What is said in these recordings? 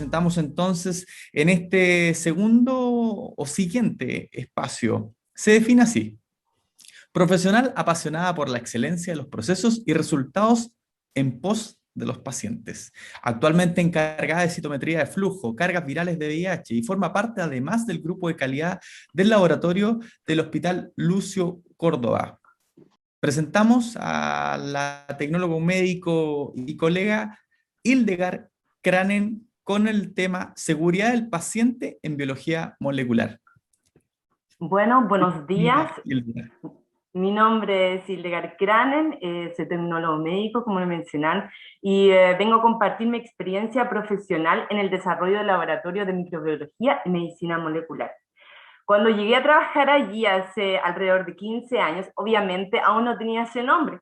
presentamos entonces en este segundo o siguiente espacio. Se define así: profesional apasionada por la excelencia de los procesos y resultados en pos de los pacientes. Actualmente encargada de citometría de flujo, cargas virales de VIH y forma parte además del grupo de calidad del laboratorio del Hospital Lucio Córdoba. Presentamos a la tecnólogo médico y colega Hildegard Kranen con el tema seguridad del paciente en biología molecular. Bueno, buenos días. Hildegard. Mi nombre es Hildegard Kranen, soy tecnólogo médico, como le mencionan, y vengo a compartir mi experiencia profesional en el desarrollo del laboratorio de microbiología y medicina molecular. Cuando llegué a trabajar allí hace alrededor de 15 años, obviamente aún no tenía ese nombre.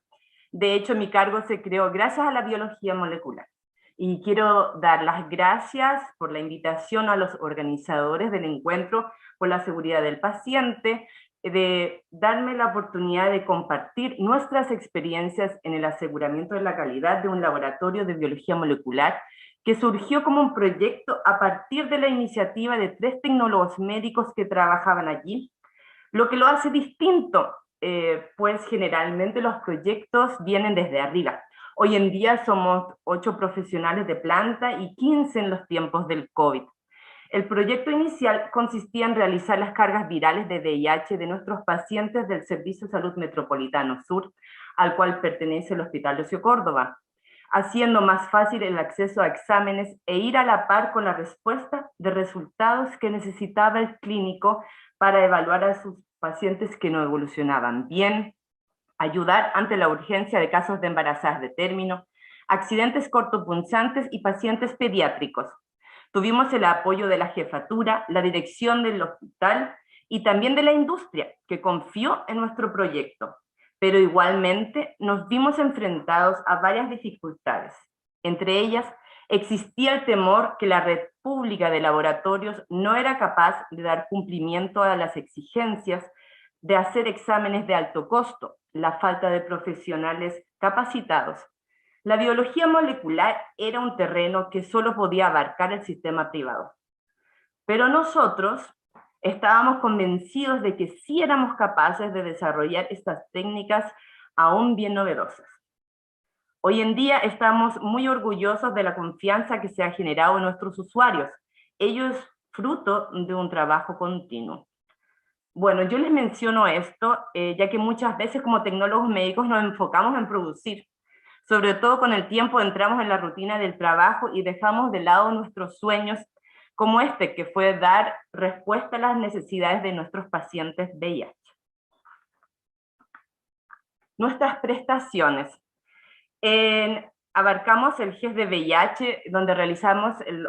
De hecho, mi cargo se creó gracias a la biología molecular. Y quiero dar las gracias por la invitación a los organizadores del encuentro por la seguridad del paciente, de darme la oportunidad de compartir nuestras experiencias en el aseguramiento de la calidad de un laboratorio de biología molecular que surgió como un proyecto a partir de la iniciativa de 3 tecnólogos médicos que trabajaban allí, lo que lo hace distinto, pues generalmente los proyectos vienen desde arriba. Hoy en día somos 8 profesionales de planta y 15 en los tiempos del COVID. El proyecto inicial consistía en realizar las cargas virales de VIH de nuestros pacientes del Servicio de Salud Metropolitano Sur, al cual pertenece el Hospital Lucio Córdoba, haciendo más fácil el acceso a exámenes e ir a la par con la respuesta de resultados que necesitaba el clínico para evaluar a sus pacientes que no evolucionaban bien, ayudar ante la urgencia de casos de embarazadas de término, accidentes cortopunzantes y pacientes pediátricos. Tuvimos el apoyo de la jefatura, la dirección del hospital y también de la industria, que confió en nuestro proyecto. Pero igualmente nos vimos enfrentados a varias dificultades. Entre ellas, existía el temor que la red pública de laboratorios no era capaz de dar cumplimiento a las exigencias de hacer exámenes de alto costo, la falta de profesionales capacitados. La biología molecular era un terreno que solo podía abarcar el sistema privado. Pero nosotros estábamos convencidos de que sí éramos capaces de desarrollar estas técnicas aún bien novedosas. Hoy en día estamos muy orgullosos de la confianza que se ha generado en nuestros usuarios. Ello es fruto de un trabajo continuo. Bueno, yo les menciono esto, ya que muchas veces como tecnólogos médicos nos enfocamos en producir. Sobre todo con el tiempo entramos en la rutina del trabajo y dejamos de lado nuestros sueños, como este, que fue dar respuesta a las necesidades de nuestros pacientes VIH. Nuestras prestaciones. Abarcamos el GES de VIH, donde realizamos el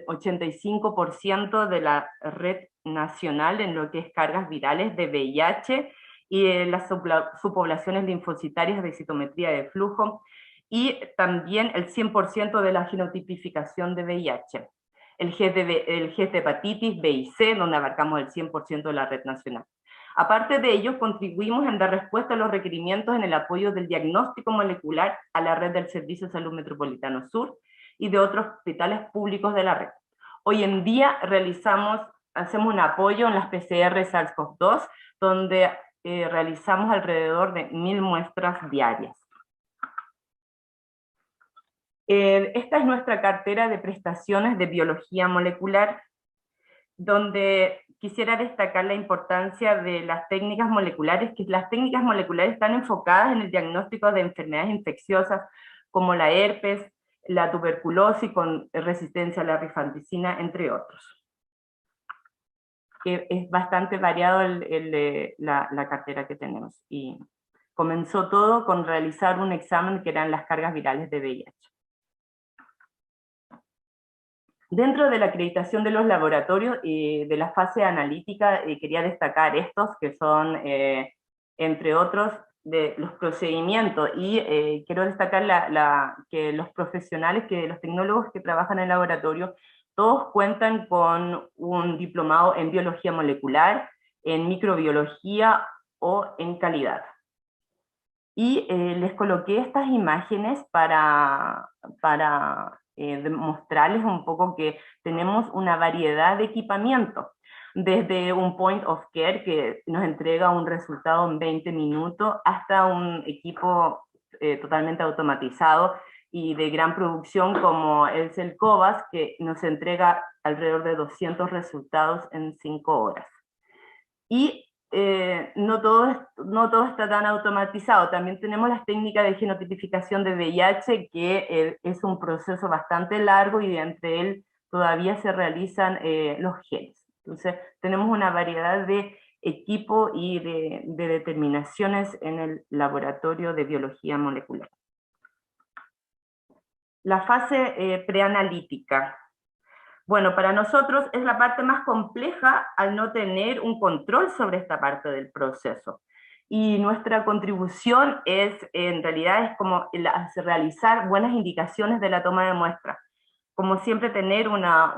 85% de la red nacional en lo que es cargas virales de VIH y las subpoblaciones linfocitarias de citometría de flujo, y también el 100% de la genotipificación de VIH. El GES de hepatitis B y C, donde abarcamos el 100% de la red nacional. Aparte de ello, contribuimos en dar respuesta a los requerimientos en el apoyo del diagnóstico molecular a la red del Servicio de Salud Metropolitano Sur y de otros hospitales públicos de la red. Hoy en día hacemos un apoyo en las PCR SARS-CoV-2, donde realizamos alrededor de 1000 muestras diarias. Esta es nuestra cartera de prestaciones de biología molecular, donde quisiera destacar la importancia de las técnicas moleculares, que las técnicas moleculares están enfocadas en el diagnóstico de enfermedades infecciosas como la herpes, la tuberculosis con resistencia a la rifampicina, entre otros. Es bastante variado la cartera que tenemos, y comenzó todo con realizar un examen que eran las cargas virales de VIH. Dentro de la acreditación de los laboratorios y de la fase analítica, quería destacar estos, que son, entre otros, de los procedimientos, y quiero destacar que los profesionales, que los tecnólogos que trabajan en el laboratorio, todos cuentan con un diplomado en biología molecular, en microbiología o en calidad. Y les coloqué estas imágenes para mostrarles un poco que tenemos una variedad de equipamiento, desde un point of care que nos entrega un resultado en 20 minutos, hasta un equipo totalmente automatizado y de gran producción como es el Cobas, que nos entrega alrededor de 200 resultados en 5 horas. Y no todo está tan automatizado. También tenemos las técnicas de genotipificación de VIH, que es un proceso bastante largo y de entre él todavía se realizan los genes. Entonces, tenemos una variedad de equipo y de determinaciones en el laboratorio de biología molecular. La fase preanalítica. Bueno, para nosotros es la parte más compleja al no tener un control sobre esta parte del proceso. Y nuestra contribución en realidad es como realizar buenas indicaciones de la toma de muestras. Como siempre tener una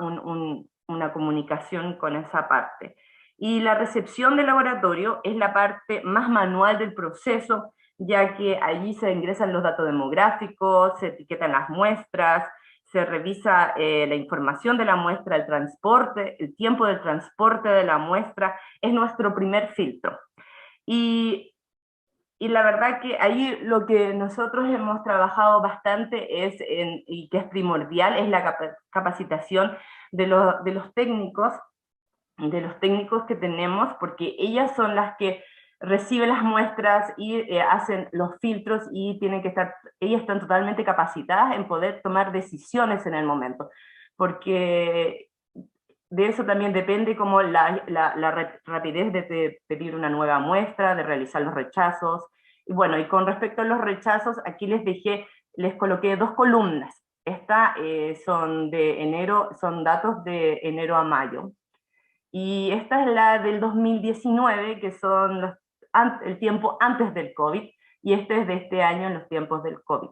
comunicación con esa parte. Y la recepción del laboratorio es la parte más manual del proceso, ya que allí se ingresan los datos demográficos, se etiquetan las muestras, se revisa la información de la muestra, el transporte, el tiempo del transporte de la muestra, es nuestro primer filtro. Y la verdad que ahí lo que nosotros hemos trabajado bastante y que es primordial es la capacitación de los técnicos que tenemos, porque ellas son las que reciben las muestras y hacen los filtros y ellas están totalmente capacitadas en poder tomar decisiones en el momento, porque de eso también depende como la rapidez de pedir una nueva muestra, de realizar los rechazos. Y bueno, y con respecto a los rechazos, aquí les coloqué 2 columnas. Son datos de enero a mayo. Y esta es la del 2019, que son el tiempo antes del COVID, y este es de este año en los tiempos del COVID.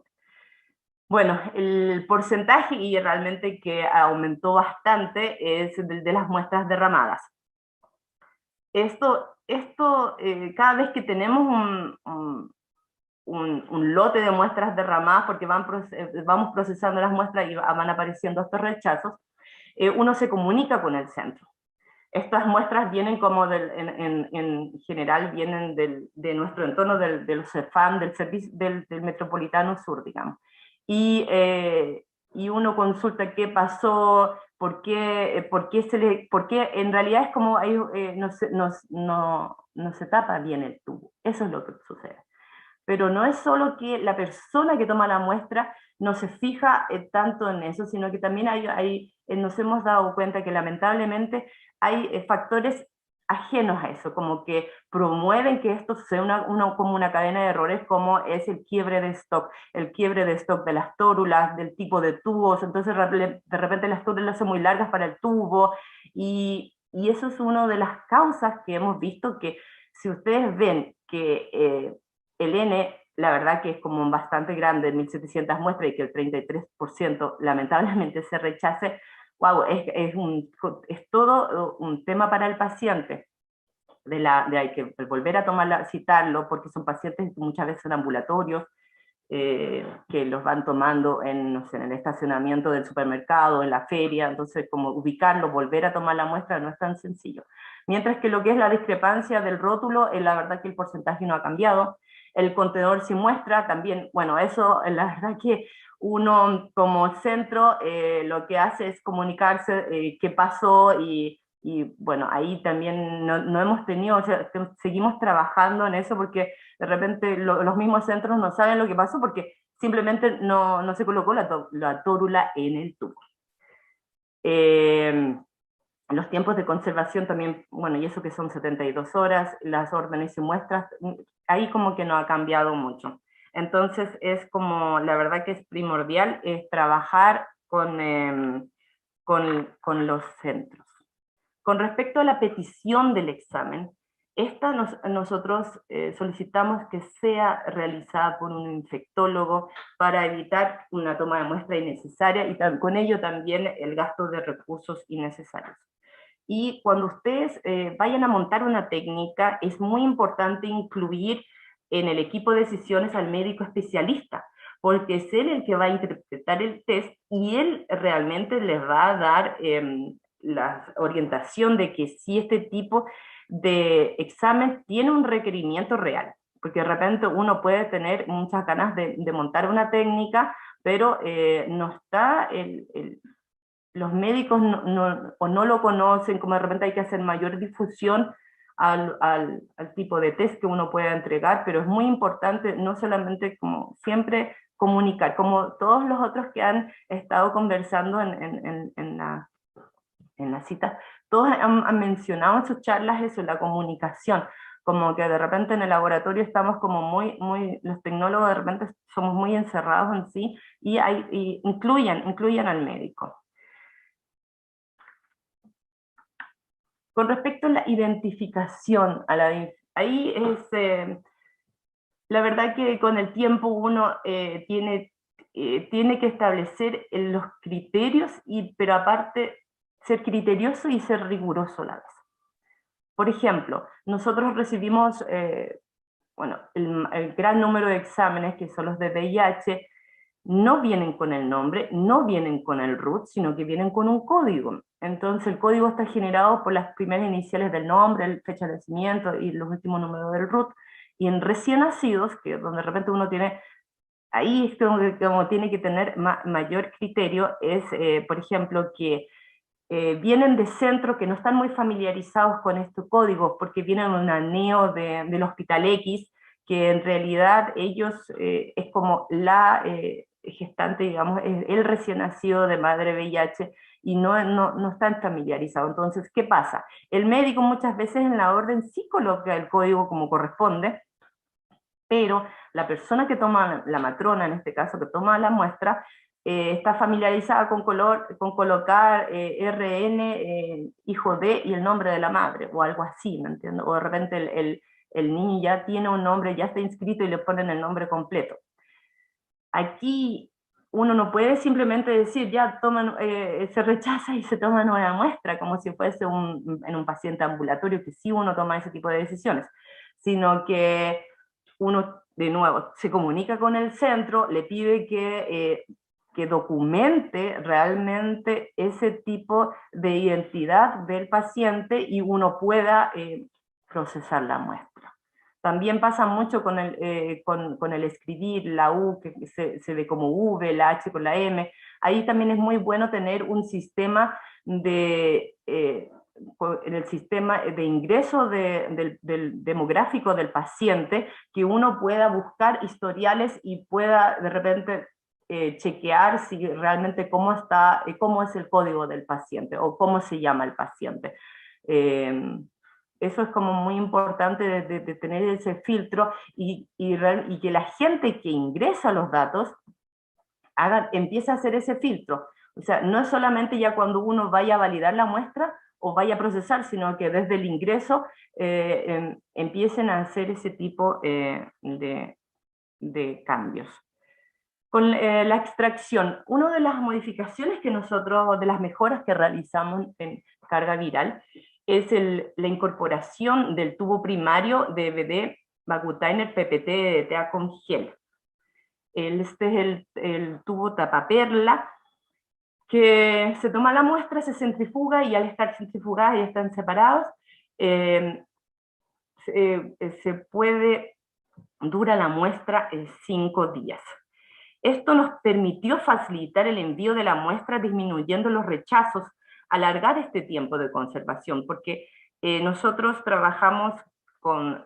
Bueno, el porcentaje, y realmente que aumentó bastante, es de las muestras derramadas. Cada vez que tenemos un lote de muestras derramadas, porque vamos procesando las muestras y van apareciendo estos rechazos, uno se comunica con el centro. Estas muestras vienen como en general vienen de nuestro entorno, de los CEFAM, del Metropolitano Sur, digamos. Y uno consulta qué pasó, por qué en realidad es como no se tapa bien el tubo. Eso es lo que sucede. Pero no es solo que la persona que toma la muestra no se fija tanto en eso, sino que también nos hemos dado cuenta que lamentablemente hay factores ajenos a eso, como que promueven que esto sea como una cadena de errores, como es el quiebre de stock de las tórulas, del tipo de tubos. Entonces de repente las tórulas son muy largas para el tubo, y eso es una de las causas que hemos visto, que si ustedes ven que el N, la verdad que es como bastante grande, 1.700 muestras, y que el 33% lamentablemente se rechace, wow, es todo un tema para el paciente. Hay que volver a citarlo, porque son pacientes que muchas veces son ambulatorios, que los van tomando no sé, en el estacionamiento del supermercado, en la feria. Entonces como ubicarlo, volver a tomar la muestra no es tan sencillo. Mientras que lo que es la discrepancia del rótulo, la verdad que el porcentaje no ha cambiado. El contenedor sin muestra también, bueno, eso la verdad que uno como centro lo que hace es comunicarse qué pasó, y bueno, ahí también no hemos tenido, o sea, seguimos trabajando en eso, porque de repente los mismos centros no saben lo que pasó, porque simplemente no se colocó la tórula en el tubo. Los tiempos de conservación también, bueno, y eso que son 72 horas, las órdenes y muestras, ahí como que no ha cambiado mucho. Entonces es como, la verdad que es primordial, es trabajar con los centros. Con respecto a la petición del examen, nosotros solicitamos que sea realizada por un infectólogo para evitar una toma de muestra innecesaria, y con ello también el gasto de recursos innecesarios. Y cuando ustedes vayan a montar una técnica, es muy importante incluir en el equipo de decisiones al médico especialista, porque es él el que va a interpretar el test y él realmente les va a dar la orientación de que si este tipo de examen tiene un requerimiento real, porque de repente uno puede tener muchas ganas de montar una técnica, pero no está los médicos o no lo conocen, como de repente hay que hacer mayor difusión al tipo de test que uno pueda entregar, pero es muy importante no solamente como siempre comunicar, como todos los otros que han estado conversando en la cita, todos han mencionado en sus charlas eso, la comunicación, como que de repente en el laboratorio estamos como los tecnólogos de repente somos muy encerrados en sí, y incluyan al médico. Con respecto a la identificación, ahí es, la verdad que con el tiempo uno tiene que establecer los criterios, pero aparte ser criterioso y ser riguroso a la vez. Por ejemplo, nosotros recibimos bueno, el gran número de exámenes que son los de VIH, no vienen con el nombre, no vienen con el root, sino que vienen con un código. Entonces el código está generado por las primeras iniciales del nombre, la fecha de nacimiento y los últimos números del root. Y en recién nacidos, que donde de repente uno tiene, ahí es como tiene que tener mayor criterio, es, por ejemplo, que vienen de centros que no están muy familiarizados con estos códigos, porque vienen una neo del Hospital X, que en realidad ellos es como gestante, digamos, es el recién nacido de madre VIH, y no están familiarizados. Entonces, ¿qué pasa? El médico muchas veces en la orden sí coloca el código como corresponde, pero la persona que toma, la matrona en este caso, que toma la muestra, está familiarizada con colocar RN, hijo de, y el nombre de la madre, o algo así, ¿me entiendes? O de repente el niño ya tiene un nombre, ya está inscrito y le ponen el nombre completo. Aquí uno no puede simplemente decir, ya toman, se rechaza y se toma nueva muestra, como si fuese en un paciente ambulatorio, que sí uno toma ese tipo de decisiones, sino que uno, de nuevo, se comunica con el centro, le pide que documente realmente ese tipo de identidad del paciente y uno pueda procesar la muestra. También pasa mucho con el escribir, la U que se ve como V, la H con la M. Ahí también es muy bueno tener un sistema en el sistema de ingreso del demográfico del paciente, que uno pueda buscar historiales y pueda de repente chequear si realmente cómo es el código del paciente o cómo se llama el paciente. Eso es como muy importante de tener ese filtro y que la gente que ingresa los datos empiece a hacer ese filtro. O sea, no es solamente ya cuando uno vaya a validar la muestra o vaya a procesar, sino que desde el ingreso empiecen a hacer ese tipo de cambios. Con la extracción, una de las modificaciones que nosotros, de las mejoras que realizamos en carga viral, es la incorporación del tubo primario de BD Vacutainer PPT DTA con gel. Este es el tubo tapaperla, que se toma la muestra, se centrifuga, y al estar centrifugada y están separados, dura la muestra 5 días. Esto nos permitió facilitar el envío de la muestra disminuyendo los rechazos, alargar este tiempo de conservación, porque nosotros trabajamos con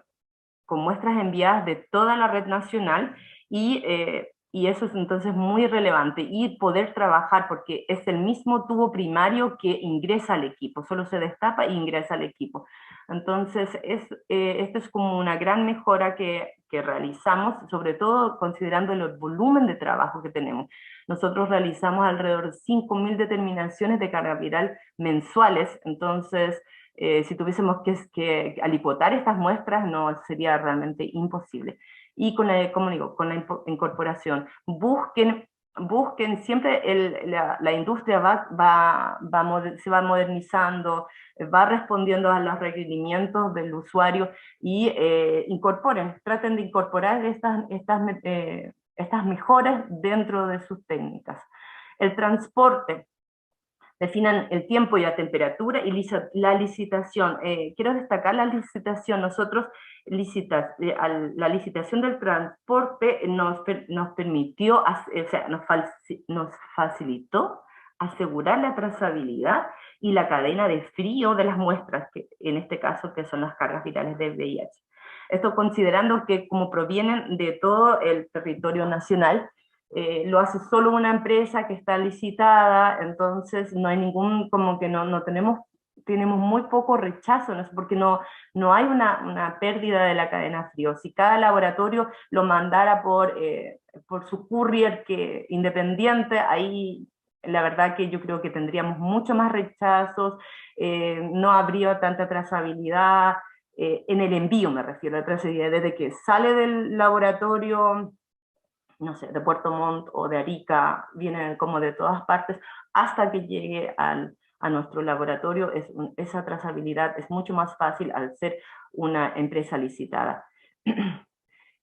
muestras enviadas de toda la red nacional y eso es entonces muy relevante, y poder trabajar, porque es el mismo tubo primario que ingresa al equipo, solo se destapa e ingresa al equipo. Entonces, esto es como una gran mejora que realizamos, sobre todo considerando el volumen de trabajo que tenemos. Nosotros realizamos alrededor de 5.000 determinaciones de carga viral mensuales, entonces si tuviésemos que alicuotar estas muestras no sería realmente imposible. Y como digo, con la incorporación, busquen siempre, la industria se va modernizando, va respondiendo a los requerimientos del usuario, y traten de incorporar estas mejoras dentro de sus técnicas. El transporte, definan el tiempo y la temperatura, y la licitación. Quiero destacar la licitación. Nosotros, la licitación del transporte nos permitió, o sea, nos facilitó asegurar la trazabilidad y la cadena de frío de las muestras, que en este caso que son las cargas virales de VIH. Esto considerando que como provienen de todo el territorio nacional, lo hace solo una empresa que está licitada, entonces no hay ningún, como que no tenemos muy poco rechazo, ¿no? Porque no hay una pérdida de la cadena frío. Si cada laboratorio lo mandara por su courier independiente, ahí la verdad que yo creo que tendríamos mucho más rechazos, no habría tanta trazabilidad, en el envío me refiero a trazabilidad, desde que sale del laboratorio, no sé, de Puerto Montt o de Arica, vienen como de todas partes, hasta que llegue a nuestro laboratorio, esa trazabilidad es mucho más fácil al ser una empresa licitada.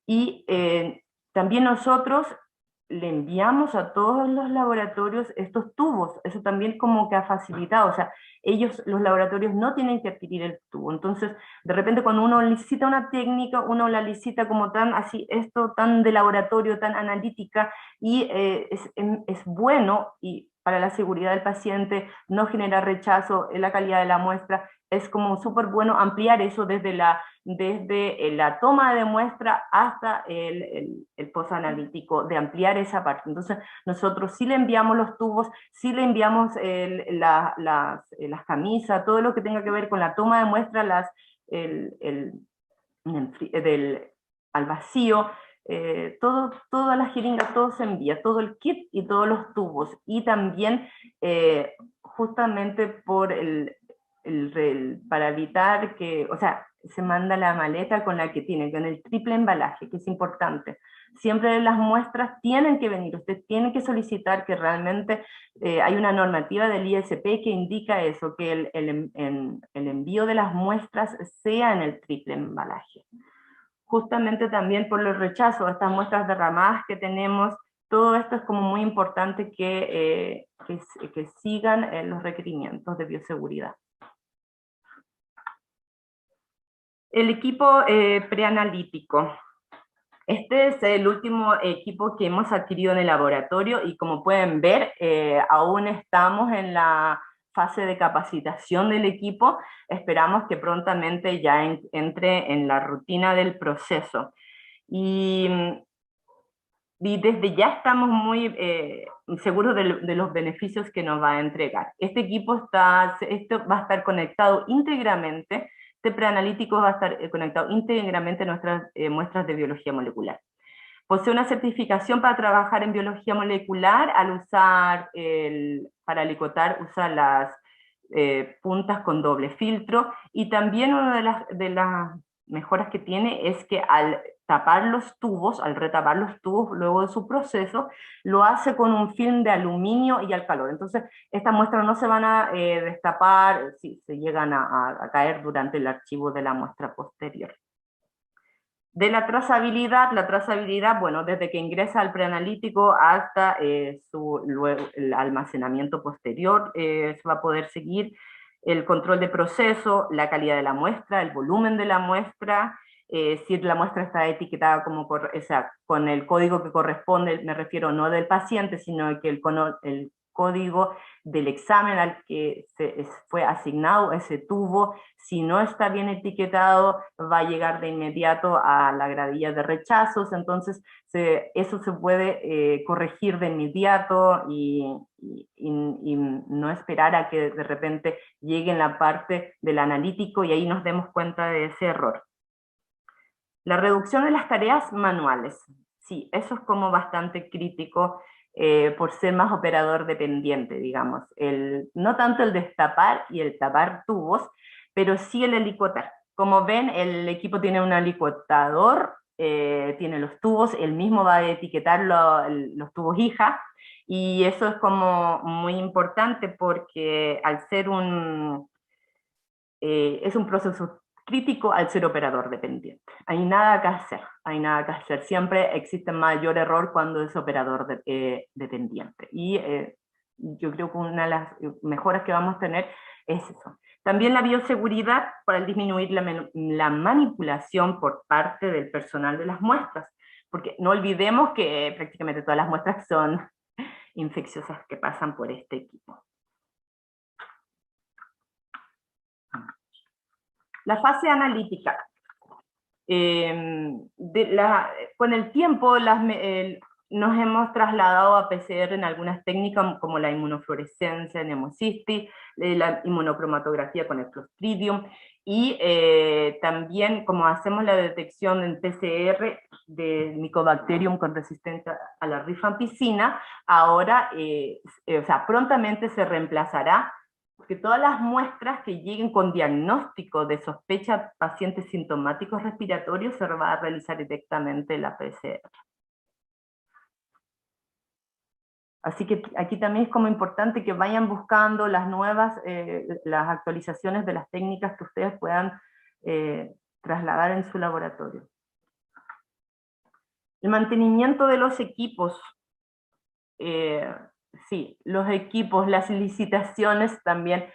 Y también nosotros le enviamos a todos los laboratorios estos tubos, eso también como que ha facilitado, o sea, los laboratorios no tienen que adquirir el tubo, entonces de repente cuando uno licita una técnica, uno la licita como tan así, esto tan de laboratorio, tan analítica, y es bueno, y para la seguridad del paciente, no genera rechazo en la calidad de la muestra, es como súper bueno ampliar eso desde la toma de muestra hasta el posanalítico, de ampliar esa parte. Entonces, nosotros sí le enviamos los tubos, sí le enviamos las camisas, todo lo que tenga que ver con la toma de muestra, al vacío, todas las jeringas, todo se envía, todo el kit y todos los tubos. Y también, justamente para evitar que, o sea, se manda la maleta con la que tiene, con el triple embalaje, que es importante. Siempre las muestras tienen que venir, usted tiene que solicitar que realmente hay una normativa del ISP que indica eso, que el envío de las muestras sea en el triple embalaje. Justamente también por los rechazos, estas muestras derramadas que tenemos, todo esto es como muy importante que sigan los requerimientos de bioseguridad. El equipo preanalítico. Este es el último equipo que hemos adquirido en el laboratorio y como pueden ver, aún estamos en la fase de capacitación del equipo. Esperamos que prontamente ya entre en la rutina del proceso. Y desde ya estamos muy seguros de los beneficios que nos va a entregar. Este equipo esto va a estar conectado íntegramente, este preanalítico va a estar conectado íntegramente a nuestras muestras de biología molecular. Posee una certificación para trabajar en biología molecular, al usar, para licotar, usa las puntas con doble filtro, y también una de las mejoras que tiene es que al tapar los tubos, al retapar los tubos luego de su proceso, lo hace con un film de aluminio y al calor. Entonces, estas muestras no se van a destapar si se llegan a caer durante el archivo de la muestra posterior. De la trazabilidad, bueno, desde que ingresa al preanalítico hasta luego, el almacenamiento posterior, se va a poder seguir el control de proceso, la calidad de la muestra, el volumen de la muestra, si la muestra está etiquetada como con el código que corresponde, me refiero no del paciente, sino que el código del examen al que fue asignado ese tubo, si no está bien etiquetado, va a llegar de inmediato a la gradilla de rechazos, entonces eso se puede corregir de inmediato y no esperar a que de repente llegue en la parte del analítico y ahí nos demos cuenta de ese error. La reducción de las tareas manuales. Sí, eso es como bastante crítico por ser más operador dependiente, digamos. No tanto el destapar y el tapar tubos, pero sí el alicuotar. Como ven, el equipo tiene un alicotador, tiene los tubos, él mismo va a etiquetar los tubos hija, y eso es como muy importante porque al ser es un proceso crítico al ser operador dependiente. Hay nada que hacer, hay nada que hacer. Siempre existe mayor error cuando es operador dependiente. Y yo creo que una de las mejoras que vamos a tener es eso. También la bioseguridad para disminuir la manipulación por parte del personal de las muestras, porque no olvidemos que prácticamente todas las muestras son infecciosas que pasan por este equipo. La fase analítica. Con el tiempo nos hemos trasladado a PCR en algunas técnicas como la inmunofluorescencia en hemocystis, la inmunocromatografía con el Clostridium, y también como hacemos la detección en PCR de Mycobacterium con resistencia a la rifampicina, ahora prontamente se reemplazará que todas las muestras que lleguen con diagnóstico de sospecha pacientes sintomáticos respiratorios se va a realizar directamente la PCR. Así que aquí también es como importante que vayan buscando las nuevas, las actualizaciones de las técnicas que ustedes puedan trasladar en su laboratorio. El mantenimiento de los equipos. Sí, los equipos, las licitaciones también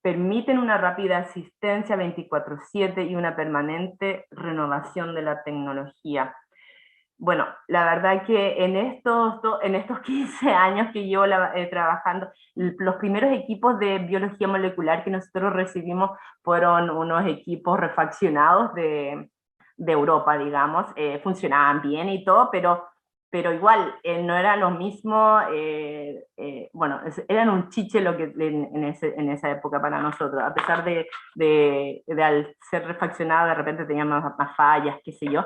permiten una rápida asistencia 24/7 y una permanente renovación de la tecnología. Bueno, la verdad que en estos 15 años que llevo trabajando, los primeros equipos de biología molecular que nosotros recibimos fueron unos equipos refaccionados de Europa, digamos, funcionaban bien y todo, pero igual no era lo mismo, bueno, eran un chiche lo que en esa época para nosotros, a pesar de al ser refaccionado de repente teníamos más fallas, qué sé yo,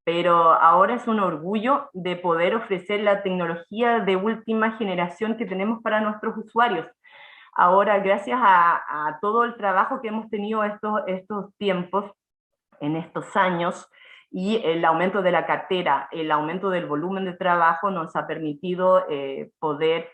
pero ahora es un orgullo de poder ofrecer la tecnología de última generación que tenemos para nuestros usuarios. Ahora, gracias a todo el trabajo que hemos tenido estos tiempos, en estos años, y el aumento de la cartera, el aumento del volumen de trabajo nos ha permitido poder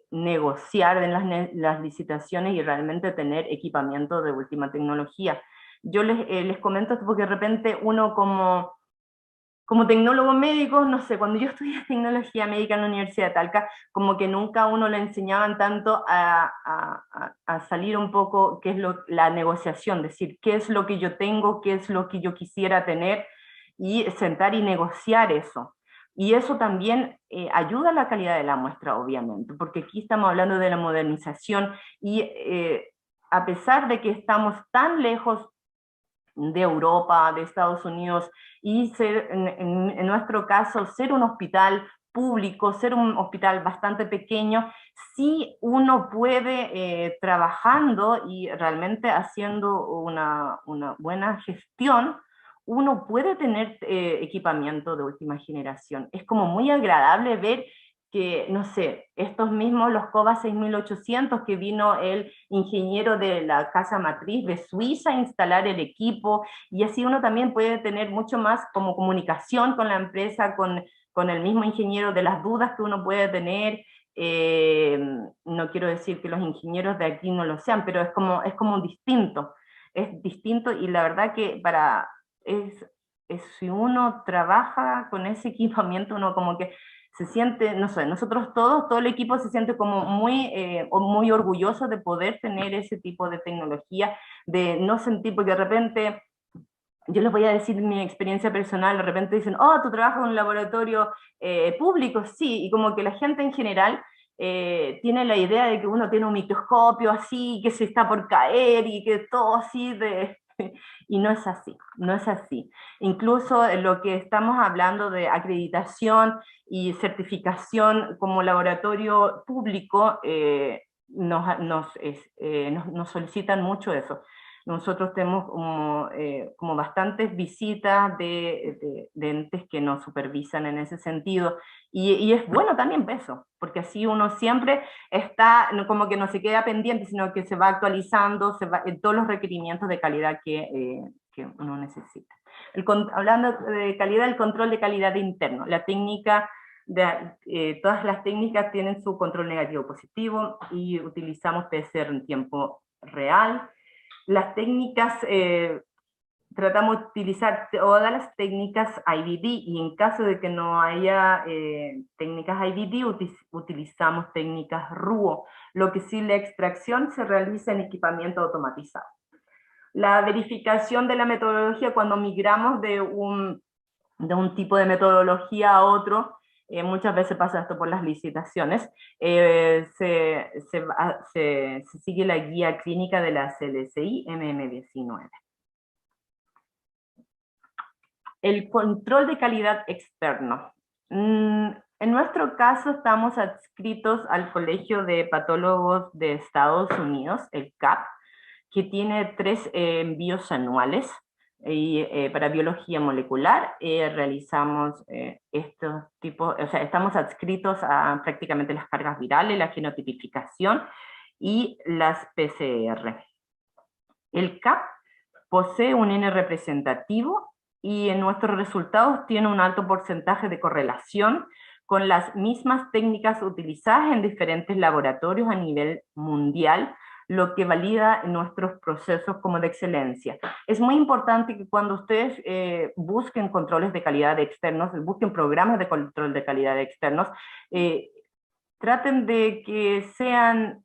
negociar en las licitaciones y realmente tener equipamiento de última tecnología. Yo les comento esto porque de repente uno como tecnólogo médico, no sé, cuando yo estudié tecnología médica en la Universidad de Talca, como que nunca a uno le enseñaban tanto a salir un poco, qué es la negociación, decir, qué es lo que yo tengo, qué es lo que yo quisiera tener, y sentar y negociar eso. Y eso también ayuda a la calidad de la muestra, obviamente, porque aquí estamos hablando de la modernización, y a pesar de que estamos tan lejos de Europa, de Estados Unidos, y ser, en nuestro caso, ser un hospital público, ser un hospital bastante pequeño, sí uno puede, trabajando y realmente haciendo una buena gestión, uno puede tener equipamiento de última generación. Es como muy agradable ver que, no sé, estos mismos, los COBA 6800, que vino el ingeniero de la casa matriz de Suiza a instalar el equipo, y así uno también puede tener mucho más como comunicación con la empresa, con el mismo ingeniero, de las dudas que uno puede tener. No quiero decir que los ingenieros de aquí no lo sean, pero es como distinto, es distinto, y la verdad que si uno trabaja con ese equipamiento, uno como que se siente, no sé, nosotros todos, todo el equipo se siente como muy orgulloso de poder tener ese tipo de tecnología, de no sentir, porque de repente, yo les voy a decir mi experiencia personal, de repente dicen, oh, tú trabajas en un laboratorio público, sí, y como que la gente en general tiene la idea de que uno tiene un microscopio así, que se está por caer, y que todo así de... Y no es así, no es así. Incluso lo que estamos hablando de acreditación y certificación como laboratorio público, nos solicitan mucho eso. Nosotros tenemos como bastantes visitas de entes que nos supervisan en ese sentido, y es bueno también eso, porque así uno siempre está, como que no se queda pendiente, sino que se va actualizando, todos los requerimientos de calidad que uno necesita. Hablando de calidad, el control de calidad interno, la técnica, todas las técnicas tienen su control negativo positivo, y utilizamos PCR en tiempo real. Las técnicas, tratamos de utilizar todas las técnicas IBD, y en caso de que no haya técnicas IBD, utilizamos técnicas RUO, lo que sí la extracción se realiza en equipamiento automatizado. La verificación de la metodología, cuando migramos de un tipo de metodología a otro, muchas veces pasa esto por las licitaciones, se sigue la guía clínica de la CLSI MM19. El control de calidad externo. En nuestro caso estamos adscritos al Colegio de Patólogos de Estados Unidos, el CAP, que tiene 3 envíos anuales, y para biología molecular realizamos estos tipos, o sea, estamos adscritos a prácticamente las cargas virales, la genotipificación y las PCR. El CAP posee un N representativo y en nuestros resultados tiene un alto porcentaje de correlación con las mismas técnicas utilizadas en diferentes laboratorios a nivel mundial, lo que valida nuestros procesos como de excelencia. Es muy importante que cuando ustedes busquen controles de calidad externos, busquen programas de control de calidad externos, traten de que sean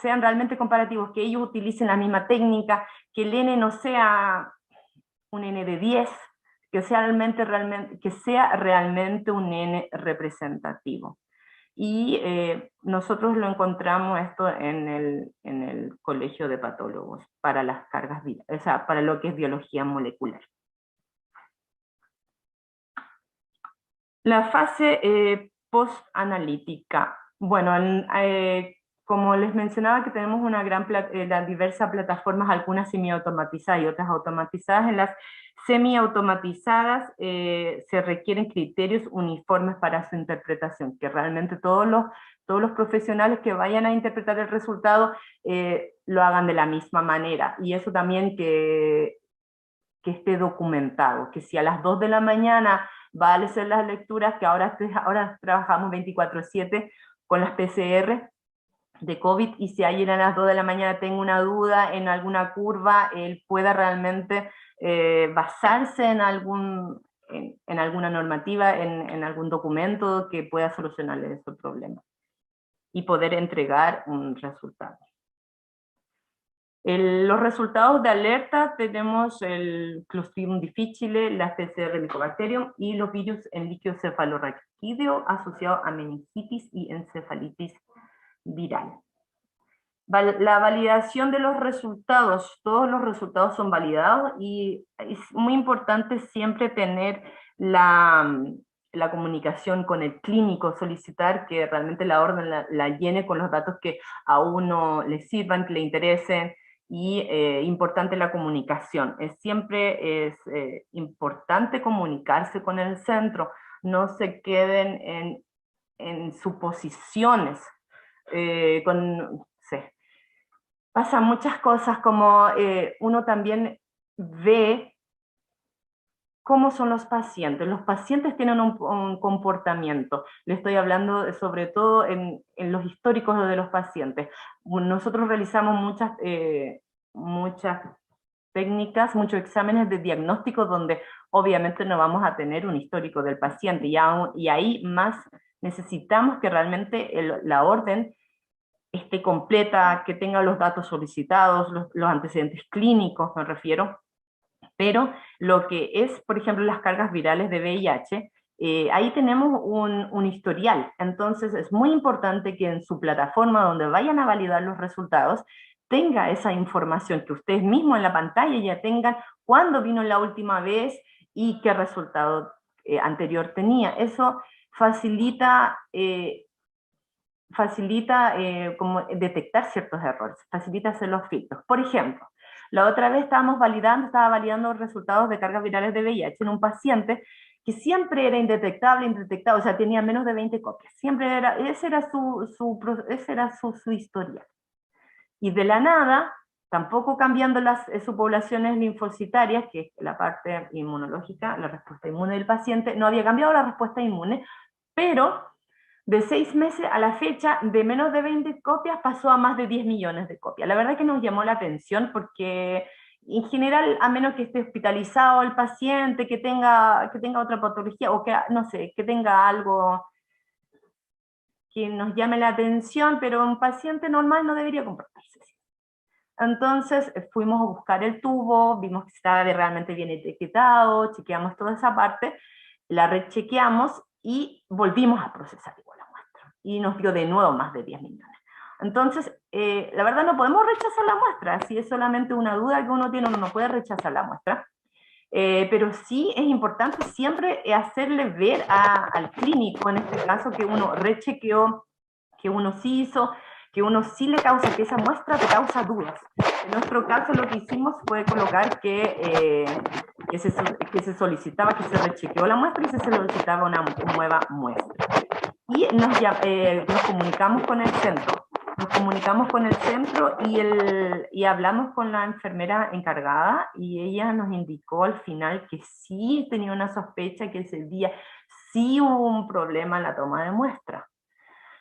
realmente comparativos, que ellos utilicen la misma técnica, que el N no sea un N de 10, que sea realmente un N representativo. Y nosotros lo encontramos esto en el Colegio de Patólogos, para las cargas, o sea, para lo que es biología molecular. La fase post-analítica. Bueno, como les mencionaba que tenemos una diversas plataformas, algunas semiautomatizadas y otras automatizadas. En las semiautomatizadas se requieren criterios uniformes para su interpretación, que realmente todos los profesionales que vayan a interpretar el resultado lo hagan de la misma manera, y eso también que esté documentado, que si a las 2 de la mañana va a hacer las lecturas, que ahora trabajamos 24/7 con las PCR de COVID, y si ayer a las 2 de la mañana tengo una duda en alguna curva, él pueda realmente basarse en alguna normativa, en algún documento que pueda solucionarle ese problema, y poder entregar un resultado. Los resultados de alerta tenemos el Clostridium difficile, la PCR Mycobacterium y los virus en líquido cefalorraquídeo asociados a meningitis y encefalitis viral. La validación de los resultados, todos los resultados son validados, y es muy importante siempre tener la comunicación con el clínico, solicitar que realmente la orden la llene con los datos que a uno le sirvan, que le interesen, y importante la comunicación. Siempre es importante comunicarse con el centro, no se queden en suposiciones, pasan muchas cosas, como uno también ve cómo son los pacientes. Los pacientes tienen un comportamiento. Le estoy hablando sobre todo en los históricos de los pacientes. Nosotros realizamos muchas técnicas, muchos exámenes de diagnóstico donde obviamente no vamos a tener un histórico del paciente, y ahí más necesitamos que realmente la orden esté completa, que tenga los datos solicitados, los antecedentes clínicos me refiero. Pero lo que es, por ejemplo, las cargas virales de VIH, ahí tenemos un historial. Entonces es muy importante que en su plataforma donde vayan a validar los resultados tenga esa información, que ustedes mismos en la pantalla ya tengan cuándo vino la última vez y qué resultado anterior tenía. Eso facilita como detectar ciertos errores, facilita hacer los filtros. Por ejemplo, la otra vez estaba validando resultados de cargas virales de VIH en un paciente que siempre era indetectable, o sea, tenía menos de 20 copias. Ese era su historial. Y de la nada, tampoco cambiando sus poblaciones linfocitarias, que es la parte inmunológica, la respuesta inmune del paciente, no había cambiado la respuesta inmune, pero de 6 meses a la fecha, de menos de 20 copias pasó a más de 10 millones de copias. La verdad que nos llamó la atención porque en general, a menos que esté hospitalizado el paciente, que tenga otra patología o que, no sé, que tenga algo que nos llame la atención, pero un paciente normal no debería comportarse así. Entonces fuimos a buscar el tubo, vimos que estaba realmente bien etiquetado, chequeamos toda esa parte, la rechequeamos y volvimos a procesar igual la muestra. Y nos dio de nuevo más de 10 millones. Entonces, la verdad no podemos rechazar la muestra, si es solamente una duda que uno tiene, uno no puede rechazar la muestra. Pero sí es importante siempre hacerle ver al clínico, en este caso, que uno rechequeó, que uno sí hizo, que uno sí le causa, que esa muestra te causa dudas. En nuestro caso lo que hicimos fue colocar que se solicitaba, que se rechequeó la muestra y se solicitaba una nueva muestra. Y nos comunicamos con el centro. Nos comunicamos con el centro y hablamos con la enfermera encargada y ella nos indicó al final que sí tenía una sospecha que ese día sí hubo un problema en la toma de muestra.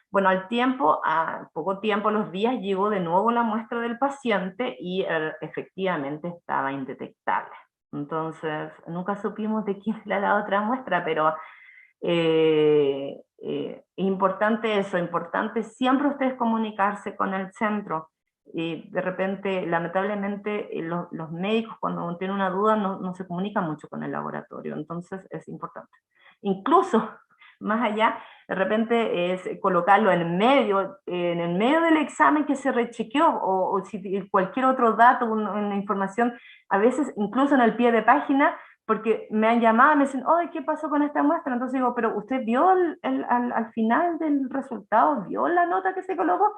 Bueno, a poco tiempo, los días, llegó de nuevo la muestra del paciente y efectivamente estaba indetectable. Entonces, nunca supimos de quién era la otra muestra, pero importante eso, importante siempre ustedes comunicarse con el centro. Y de repente, lamentablemente, los médicos cuando tienen una duda no se comunican mucho con el laboratorio, entonces es importante. Incluso, más allá, de repente es colocarlo en el medio del examen que se rechequeó, o si cualquier otro dato, una información, a veces incluso en el pie de página, porque me han llamado, me dicen, oye, ¿qué pasó con esta muestra? Entonces digo, pero ¿usted vio al final del resultado, vio la nota que se colocó?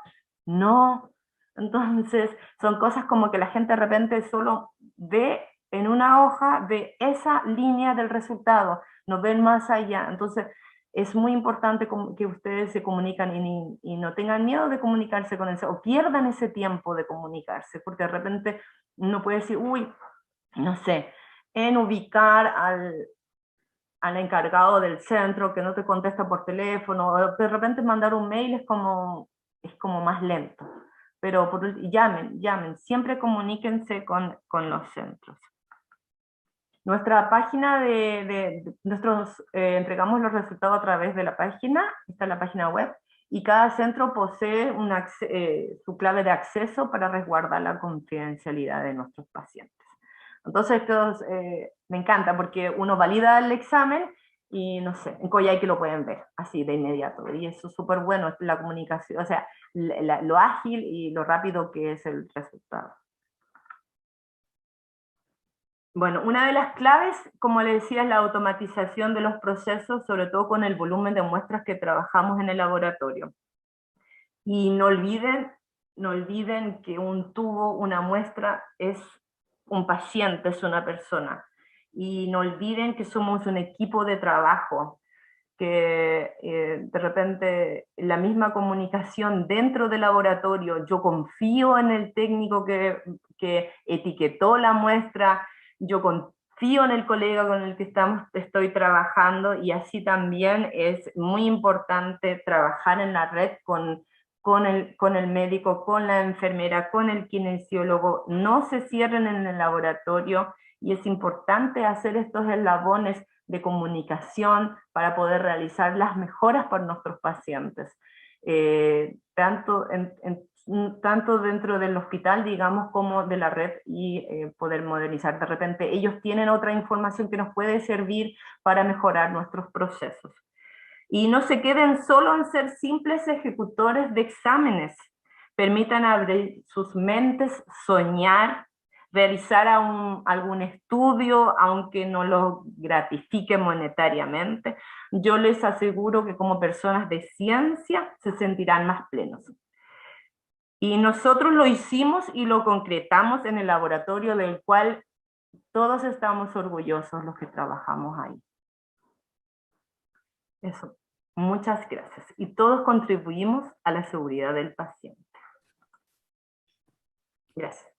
No. Entonces, son cosas como que la gente de repente solo ve en una hoja, ve esa línea del resultado, no ven más allá. Entonces, es muy importante que ustedes se comunican y no tengan miedo de comunicarse con eso, o pierdan ese tiempo de comunicarse, porque de repente uno puede decir, uy, no sé, en ubicar al encargado del centro que no te contesta por teléfono, o de repente mandar un mail es como más lento. Pero llamen, siempre comuníquense con los centros. Nuestra página entregamos los resultados a través de la página, está en la página web, y cada centro posee su clave de acceso para resguardar la confidencialidad de nuestros pacientes. Entonces, me encanta porque uno valida el examen y no sé, en Coyhaique lo pueden ver así de inmediato. Y eso es súper bueno, la comunicación, o sea, lo ágil y lo rápido que es el resultado. Bueno, una de las claves, como les decía, es la automatización de los procesos, sobre todo con el volumen de muestras que trabajamos en el laboratorio. Y no olviden que un tubo, una muestra, es un paciente, es una persona. Y no olviden que somos un equipo de trabajo, que de repente la misma comunicación dentro del laboratorio, yo confío en el técnico que etiquetó la muestra, yo confío en el colega con el que estoy trabajando, y así también es muy importante trabajar en la red con el médico, con la enfermera, con el kinesiólogo. No se cierren en el laboratorio, y es importante hacer estos eslabones de comunicación para poder realizar las mejoras para nuestros pacientes. Tanto dentro del hospital, digamos, como de la red, y poder modernizar. De repente ellos tienen otra información que nos puede servir para mejorar nuestros procesos. Y no se queden solo en ser simples ejecutores de exámenes. Permitan abrir sus mentes, soñar, realizar algún estudio, aunque no lo gratifique monetariamente. Yo les aseguro que como personas de ciencia se sentirán más plenos. Y nosotros lo hicimos y lo concretamos en el laboratorio, del cual todos estamos orgullosos los que trabajamos ahí. Eso. Muchas gracias. Y todos contribuimos a la seguridad del paciente. Gracias.